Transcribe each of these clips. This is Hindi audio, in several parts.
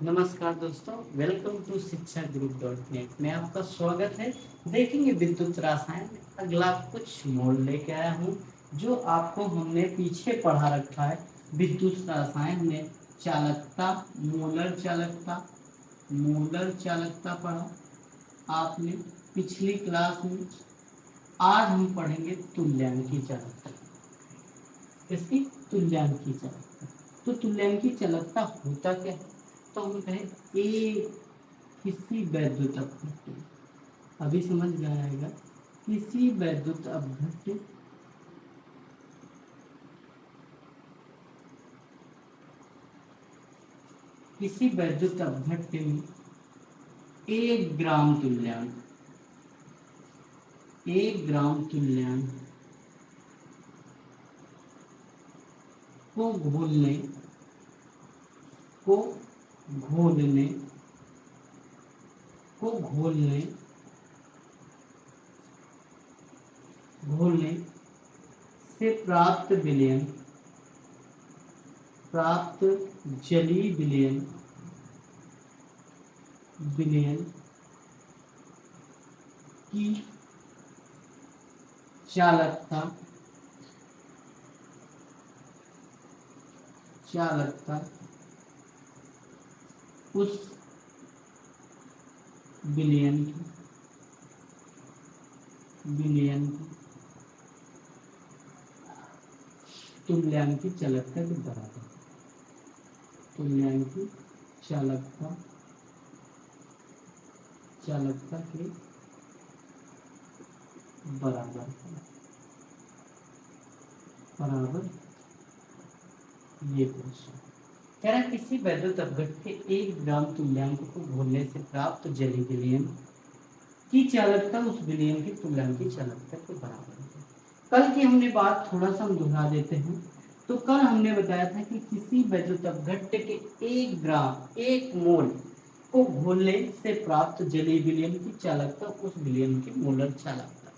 नमस्कार दोस्तों, वेलकम टू शिक्षा ग्रुप डॉट नेट में आपका स्वागत है। देखेंगे विद्युत रसायन में अगला कुछ मोल लेके आया हूँ जो आपको हमने पीछे पढ़ा रखा है। विद्युत रसायन में चालकता, मोलर चालकता पढ़ा आपने पिछली क्लास में। आज हम पढ़ेंगे तुल्यांकी चालकता। इसकी तुल्यांकी चालकता, तो तुल्यांकी चालकता होता क्या है? तो हम कहें ए किसी वैद्युत अपघट्य, अभी समझ में आएगा। किसी वैद्युत अपघट्य किसी वैद्युत अपघट्य में 1 ग्राम तुल्यांक को घोलने को घोलने को घोलने घोलने से प्राप्त जलीय विलयन की चालकता उस विलयन की तुल्यांकी चालकता के बराबर, तुल्यांकी चालकता के बराबर ये क्वेश्चन कह रहा है। किसी वैद्युत अपघट्य के 1 ग्राम तुल्यांक को घोलने से प्राप्त जलीय विलयन की चालकता उस विलयन की तुल्यांकी चालकता के बराबर है। कल की हमने बात थोड़ा सा हम दोहरा देते हैं। तो कल हमने बताया था कि किसी वैद्युत अपघट्य के 1 मोल को घोलने से प्राप्त जलीय विलयन की चालकता उस विलयन की मोलर चालकता।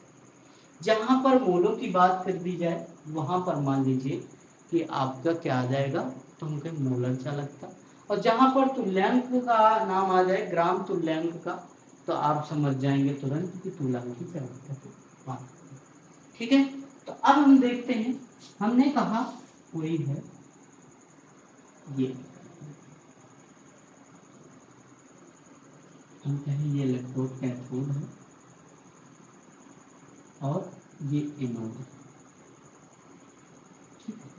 जहां पर मोलों की बात कर दी जाए वहां पर मान लीजिए कि आपका क्या आ जाएगा, तो हम कहें मोलर चालकता। और जहां पर तुल्यांक का नाम आ जाए, ग्राम तुल्यांक का, तो आप समझ जाएंगे तुरंत कि तुल्यांकी चालकता की बात। ठीक है, तो अब हम देखते हैं। हमने कहा कोई है ये, हम कहें ये इलेक्ट्रोड कैथोड है और ये एनोड है। ठीक है,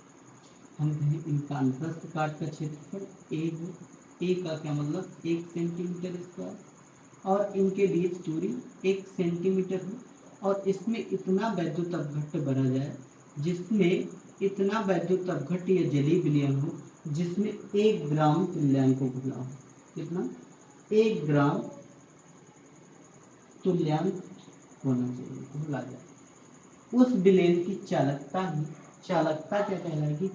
हम कहें इनका अंतस्थ काट का क्षेत्रफल ए का क्या मतलब 1 सेंटीमीटर स्क्वायर, और इनके बीच दूरी 1 सेंटीमीटर है। और इसमें इतना वैद्युत अपघट्य भरा जाए जिसमें इतना वैद्युत अपघट्य या जलीय विलयन हो जिसमें 1 ग्राम तुल्यांक को घुला हो। कितना? 1 ग्राम तुल्यांक होना चाहिए, घुला जाए। उस विलयन की चालकता क्या कहलाएगी?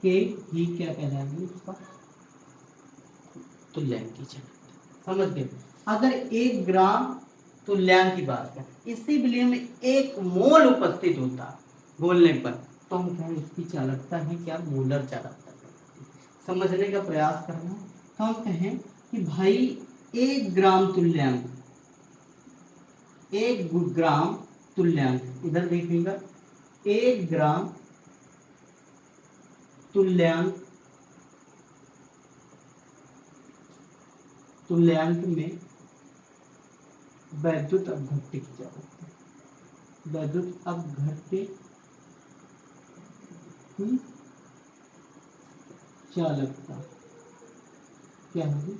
के ही क्या कहलाएगी? उसका तुल्यांक की चालकता। समझ गए? अगर 1 ग्राम तुल्यांक की बात करें, इसी विलयन में 1 मोल उपस्थित होता घोलने पर, तो हम कहें इसकी चालकता है क्या? मोलर चालकता। समझने का प्रयास करना। तो हम कहें कि भाई 1 ग्राम तुल्यांक, 1 ग्राम तुल्यांक, इधर देखिएगा, 1 ग्राम तुल्यांक में वैद्युत अपघट्य की चालकता, वैद्युत अपघट्य की चालकता क्या होगी?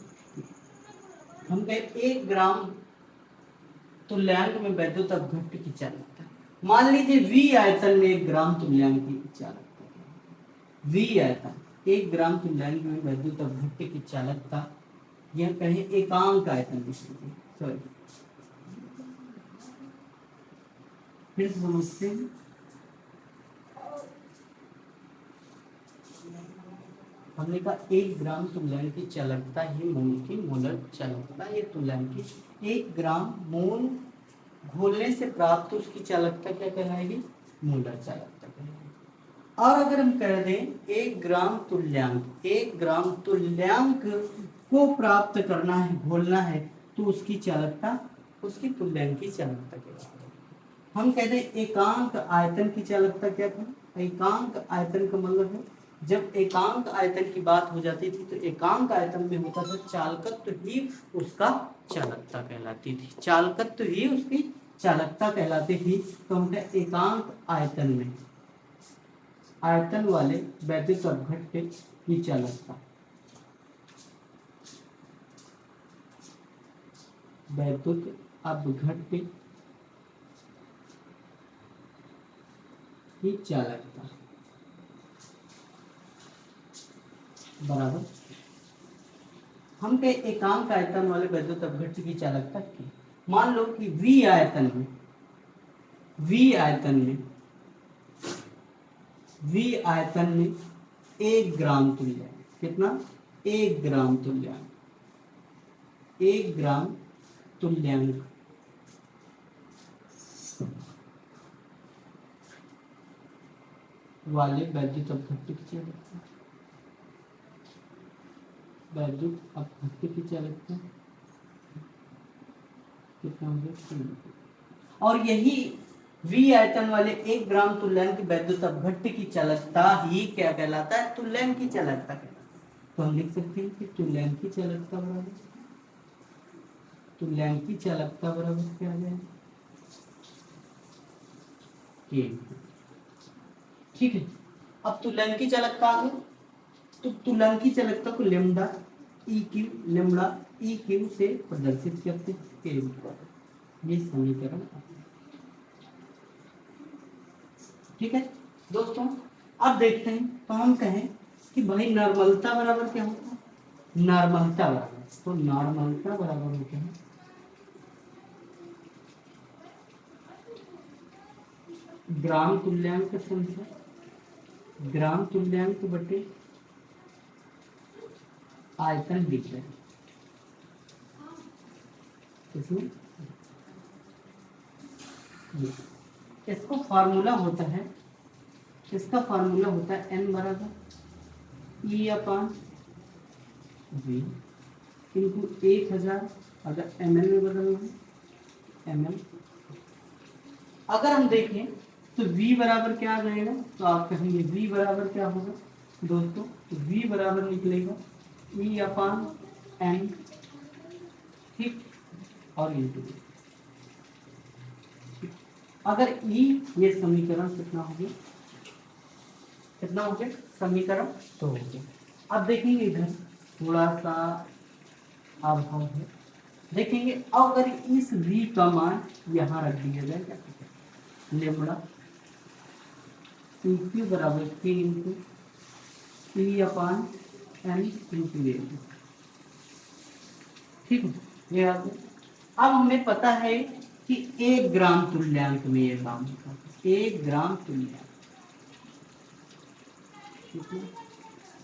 हम कहें 1 ग्राम तुल्यांक में वैद्युत अपघट्य की चालकता। मान लीजिए V आयतन में 1 ग्राम तुल्यांक की चालकता, V आयतन 1 ग्राम तुल्यांक में वैद्युत अपघट्य की चालकता, यह कहें एकांक आयतन, सॉरी फिर समझते हैं। हमने कहा 1 ग्राम तुल्यांक की चालकता ही मोल की मोलर चालकता। ये तुल्यांक की 1 ग्राम मोल घोलने से प्राप्त उसकी चालकता क्या कहलाएगी? मोलर चालकता कहलाएगी। और अगर हम कह दें 1 ग्राम तुल्यांक को प्राप्त करना है, घोलना है, तो उसकी चालकता, उसकी तुल्यांक की चालकता क्या है? हम कहते हैं एकांक आयतन की चालकता क्या था? एकांक आयतन का मतलब है जब एकांक आयतन की बात हो जाती थी तो एकांक आयतन में होता था चालकत्व ही उसका चालकता कहलाती थी, चालकत्व ही उसकी चालकता कहलाती थी। तो हम कहते एकांक आयतन में, आयतन वाले वैद्युत अपघट्य की चालकता, वैद्युत अपघट्य की चालकता बराबर, हम कहे एकांक आयतन वाले वैद्युत अपघट्य की चालकता की। मान लो कि V आयतन में, V आयतन में, V आयतन में 1 ग्राम तुल्यांक, कितना? 1 ग्राम तुल्यांक, 1 ग्राम तुल्यांक वाले वैद्युत अपघट्य की चालकता, वैद्युत अपघट्य की चालकता कितना हो गया? और यही V आयतन वाले 1 ग्राम तुल्यांक वैद्युत अपघट्य की चालकता ही क्या कहलाता है? तुल्यांक की चालकता कहलाता है। तो हम लिख सकते हैं कि तुल्यांक की चालकता बराबर, तुल्यांक की चालकता बराबर क्या आ जाएगा? ठीक है। अब तुल्यांक की चालकता आ गई, तो तुल्यांक की चालकता को लेमडा ई क्यू से प्रदर्शित करते हैं। ये समीकरण, ठीक है दोस्तों। अब देखते हैं, तो हम कहें कि भाई नॉर्मलता बराबर क्या होता है? नॉर्मलता बराबर, तो नॉर्मलता बराबर होते हैं ग्राम तुल्यांक संख्या, ग्राम तुल्यांक बटे आयतन विचलन। इसमें इसको फार्मूला होता है, इसका फार्मूला होता है n बराबर ई अपान वी इंटू 1000, अगर ml में बदलना है ml। अगर हम देखें तो v बराबर क्या आ जाएगा? तो आप कहेंगे v बराबर क्या होगा दोस्तों? तो v बराबर निकलेगा ई अपान n, ठीक, और इंटू। अगर ई, ये समीकरण कितना हो गया? कितना हो गया? समीकरण 2 हो गया। अब देखेंगे इधर थोड़ा सा अभाव है, देखेंगे अगर इस v का मान यहाँ रख दिया जाए क्या, लेमड़ा क्यू बराबर के इंटू ई अपान एन इंटू ए, ठीक है, ये आ गया। अब हमें पता है कि 1 ग्राम तुल्यांक में ये काम होता है, 1 ग्राम तुल्यांक,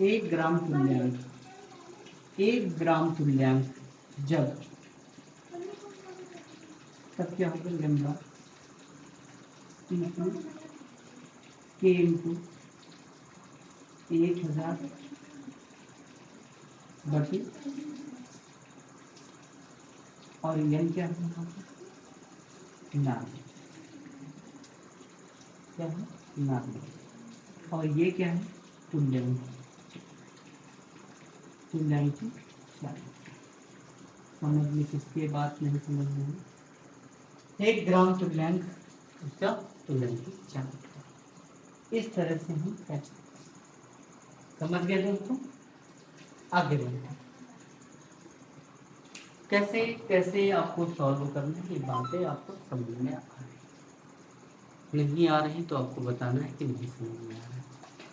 1 ग्राम तुल्यांक, 1 ग्राम तुल्यांक जब, तब क्या होगा? लेमड़ा इंटू के इंटू 1000 बटे, और एन क्या है? नाम क्या है? नाम। और ये क्या है? तुल्यांक, तुल्यांक की चालकता। समझ में किसकी बात नहीं समझ में? 1 ग्राम तुल्यांक, उसका तुल्यांक की चालकता, इस तरह से हम कह सकते हैं। समझ गए दोस्तों? आगे बढ़ते हैं, कैसे कैसे आपको सॉल्व करना है, ये बातें आपको समझ में आ रही, नहीं आ रही तो आपको बताना है कि नहीं समझ में आ रहा है।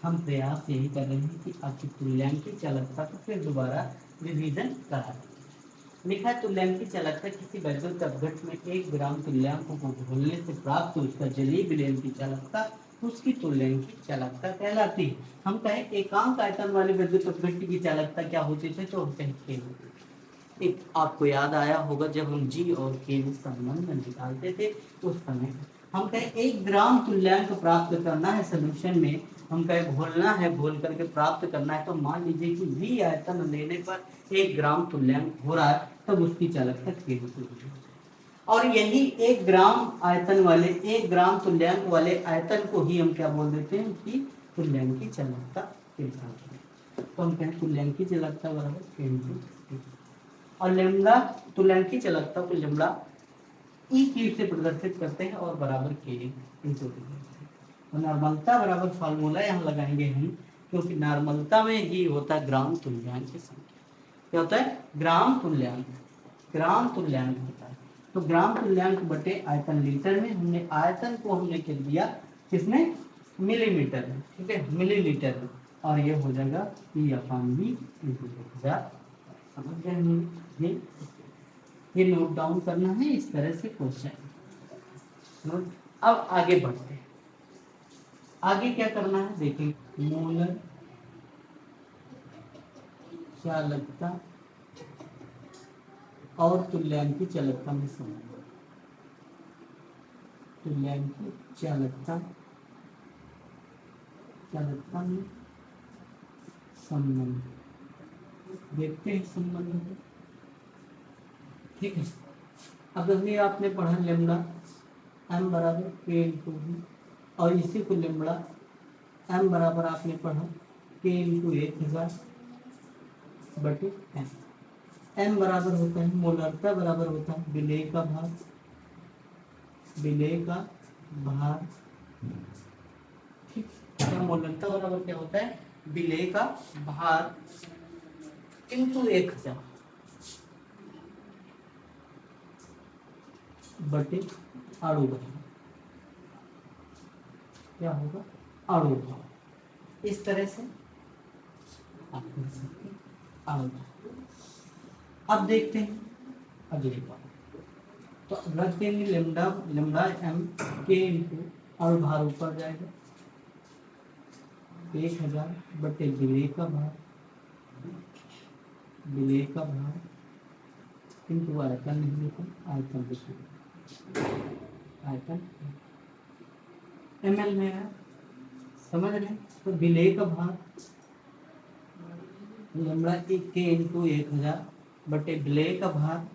हम प्रयास यही कर रहे हैं कि आपकी तुल्यांक की चालकता को फिर दोबारा रिवीजन करा दें। लिखा है तुल्यांक की चालकता किसी वैद्युत अपघट्य में 1 ग्राम तुल्यांक को घोलने से प्राप्त उसका जलीय विलयन की चालकता उसकी तुल्यांक की चालकता कहलाती है। हम कहें एकांक आयतन वाले वैद्युत अपघट्य की चालकता क्या होती थी, तो हम कहें के होती थी। एक आपको याद आया होगा जब हम जी और के संबंध निकालते थे उस समय हम कहें 1 ग्राम तुल्यांक प्राप्त करना है सोल्यूशन में, हम कहें घोलना है, घोल करके प्राप्त करना है, तो मान लीजिए कि V आयतन लेने पर 1 ग्राम तुल्यांक हो रहा है, तब उसकी चालकता K होगी। और यही 1 ग्राम आयतन वाले 1 ग्राम तुल्यांक वाले आयतन को ही हम क्या बोल देते हैं कि तुल्यांक की चालकता कहते हैं। तो हम कहें तुल्यांक की चालकता बराबर K, और लैम्डा तुल्यांक की चालकता को लैम्डा ई क्यूब से प्रदर्शित करते हैं और बराबर K इंटू। तो नॉर्मलता बराबर फार्मूला यहाँ लगाएंगे हम, क्योंकि नॉर्मलता में ही होता है ग्राम तुल्यांक की संख्या। क्या होता है? ग्राम तुल्यांक, ग्राम तुल्यांक होता है। तो ग्राम तुल्यांक बटे आयतन लीटर में, हमने आयतन को हमने कह दिया किसमें? मिलीमीटर में, ठीक है, मिलीलीटर में, और ये हो जाएगा E/V इंटू 1000। समझ गए? ये नोट डाउन करना है, इस तरह से क्वेश्चन। अब आगे बढ़ते हैं। आगे क्या करना है देखिए, मोलर चालकता और तुल्यांक की चालकता में संबंध, तुल्यांक की चालकता, चालकता में संबंध देखते हैं, संबंध को, ठीक है। अब अभी आपने पढ़ा लेमड़ा एम बराबर के इंटू वी, और इसी को लेमड़ा एम बराबर आपने पढ़ा के इंटू 1000 बटे एम। एम बराबर होता है मोलरता बराबर होता है विलेय का भार, विलेय का भार, ठीक। तो मोलरता बराबर क्या होता है? विलेय का भार इंटू 1000 बटे अणु भार। क्या होगा? अणु भार। इस तरह से आप लिख सकते हैं अणु भार। अब देखते हैं अगली बात। तो रख देंगे लेमडा, लेमडा एम के इंटू अणु भार ऊपर जाएगा 1000 बटे विलेय का भार, विलेय का भार इंटू आयतन नहीं लिखा, आयतन लिखा, आयतन ml में है, समझ रहे हैं? तो विलेय का भार लैम्ब्डा के इंटू 1000 बटे विलेय का भार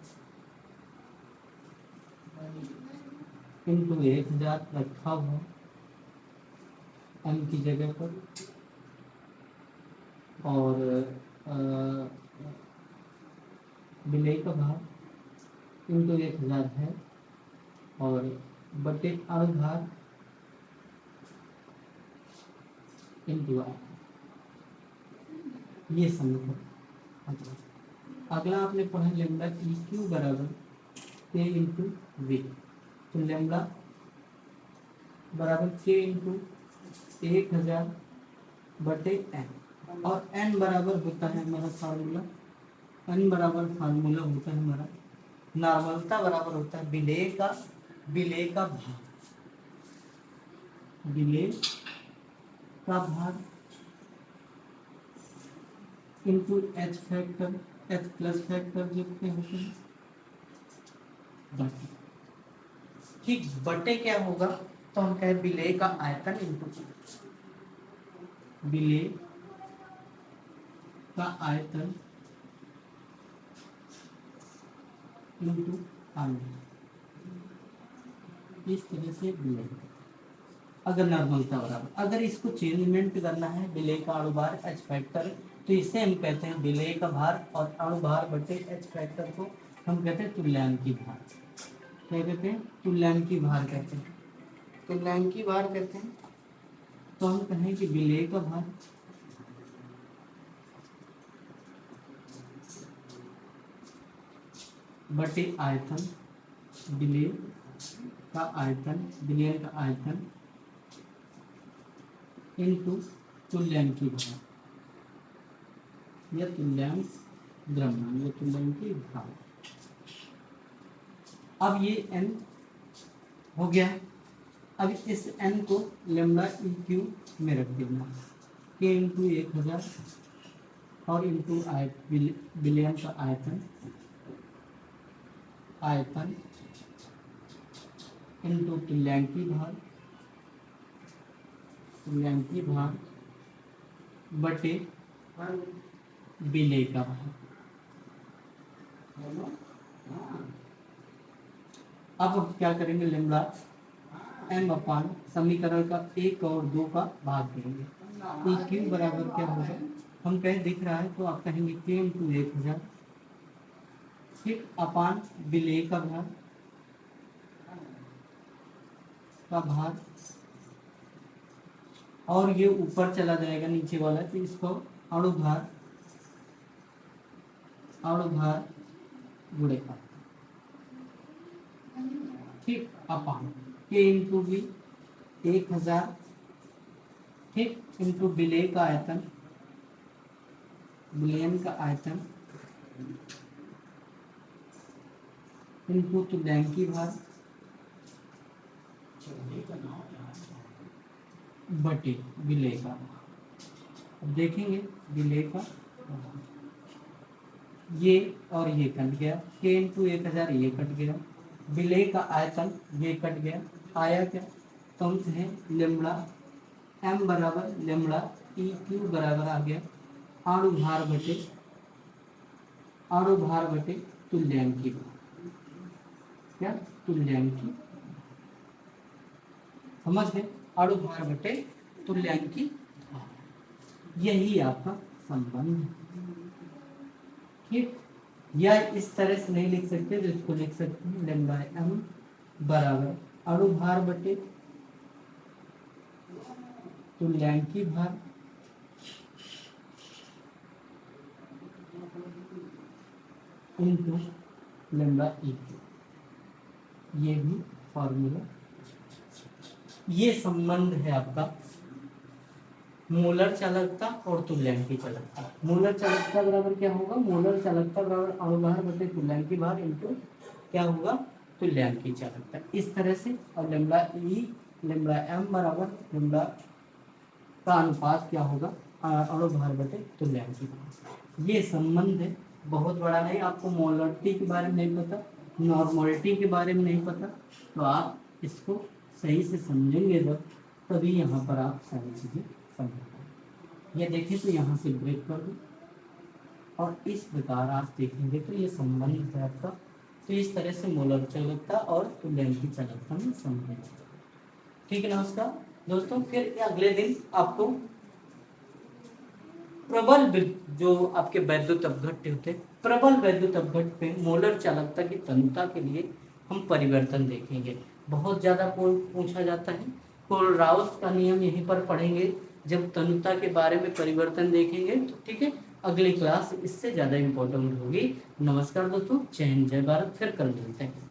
इंटू 1000 रखा हुआ m की जगह पर, और विलेय का भार इंटू 1000 है, और बटे अणु भार इंटू आर, ये समीकरण। अगला आपने पढ़ा लेमडा ई क्यू बराबर के इंटू वी। तो लेमडा बराबर के इंटू 1000 बटे एन, और एन बराबर होता है हमारा फार्मूला, एन बराबर फार्मूला होता है हमारा नॉर्मलता बराबर होता है विलेय का, विलेय का भार, विलेय का भार into H factor, H plus factor जितने होते हैं बटे, ठीक। बटे क्या होगा? तो हम कहें विलेय का आयतन इंटू विलेय का आयतन इंटू आयतन, इस तरह से विलेय। अगर नॉर्मलता बराबर, अगर इसको चेंजमेंट करना है विलेय का अणु भार एच फैक्टर, तो इसे हम कहते हैं विलेय का भार, और अणु भार बटे एच फैक्टर को हम कहते हैं तुल्यांकी भार। क्या कहते हैं? तुल्यांकी भार कहते हैं, तुल्यांकी भार कहते हैं। तो हम कहें कि विलेय का भार बटे आयतन, विलेय का आयतन, विलेय का आयतन इंटू तुल्यांकी भार या तुल्यांक द्रव्यमान या तुल्यांकी भार। अब ये n हो गया। अब इस n को लेमडा ई क्यू में रख देना, के इंटू 1000 और इंटू विलयन का आयतन, आयतन इंटू तुल्यांकी भार बटे विलेय का भार। अब हम क्या करेंगे, लेमड़ा एम अपान समीकरण का 1 और 2 का भाग देंगे। ई क्यू बराबर क्या होगा, हम कहें दिख रहा है तो आप कहेंगे के इंटू 1000 फिर अपान विलेय का भार और ये ऊपर चला जाएगा नीचे वाला, तो इसको अणुभार गुणेका, ठीक, अपान के इंटू बी 1000 ठीक इंटू विलेय का आयतन, विलयन का आयतन इंटू तुल्यांकी भार बटे विलेय का। अब देखेंगे विलेय का, ये और ये कट गया, के इंटू 1000 ये कट गया, विलेय का आयतन ये कट गया, आया क्या, तो अंत है लेमड़ा एम बराबर लेमड़ा ई क्यू बराबर आ गया अणुभार बटे तुल्यांकी भार, क्या तुल्यांकी, समझ गए, अणुभार बटे तुल्यांकी भार, यही आपका संबंध है, ठीक। या इस तरह से नहीं लिख सकते तो इसको लिख सकते हैं लेमड़ा एम बराबर अणुभार बटे तुल्यांकी भार इंटू लेमड़ा ई, ये भी फॉर्मूला, ये संबंध है आपका मोलर चालकता और तुल्यांकी चालकता। मोलर चालकता बराबर क्या होगा, मोलर चालकता बराबर अणुभार बटे तुल्यांकी भार इंटू क्या होगा, तुल्यांकी चालकता, इस तरह से। और लेमड़ा ई लेमड़ा एम बराबर लेमड़ा का अनुपात क्या होगा, अणुभार बटे तुल्यांकी भार, ये संबंध है, बहुत बड़ा नहीं। आपको मोलरिटी के बारे में नहीं पता, नॉर्मलिटी के बारे में नहीं पता, तो आप इसको सही से समझेंगे जब, तभी यहाँ पर आप सारी चीज़ें समझ पाएंगे। ये देखिए तो यहाँ से ब्रेक कर दो और इस प्रकार आप देखेंगे तो ये संबंध है आपका। तो इस तरह से मोलर चालकता और तुल्यांकी चालकता में संबंध है, ठीक है। नमस्कार दोस्तों, फिर अगले दिन आपको प्रबल जो आपके वैद्युत अपघट्य होते, प्रबल वैद्युत अपघट्य पे मोलर चालकता की तनुता के लिए हम परिवर्तन देखेंगे। बहुत ज्यादा पूछा जाता है, कोलराउस का नियम यहीं पर पढ़ेंगे जब तनुता के बारे में परिवर्तन देखेंगे, तो ठीक है। अगली क्लास इससे ज्यादा इंपॉर्टेंट होगी। नमस्कार दोस्तों, जय हिंद जय भारत, फिर कल मिलते हैं।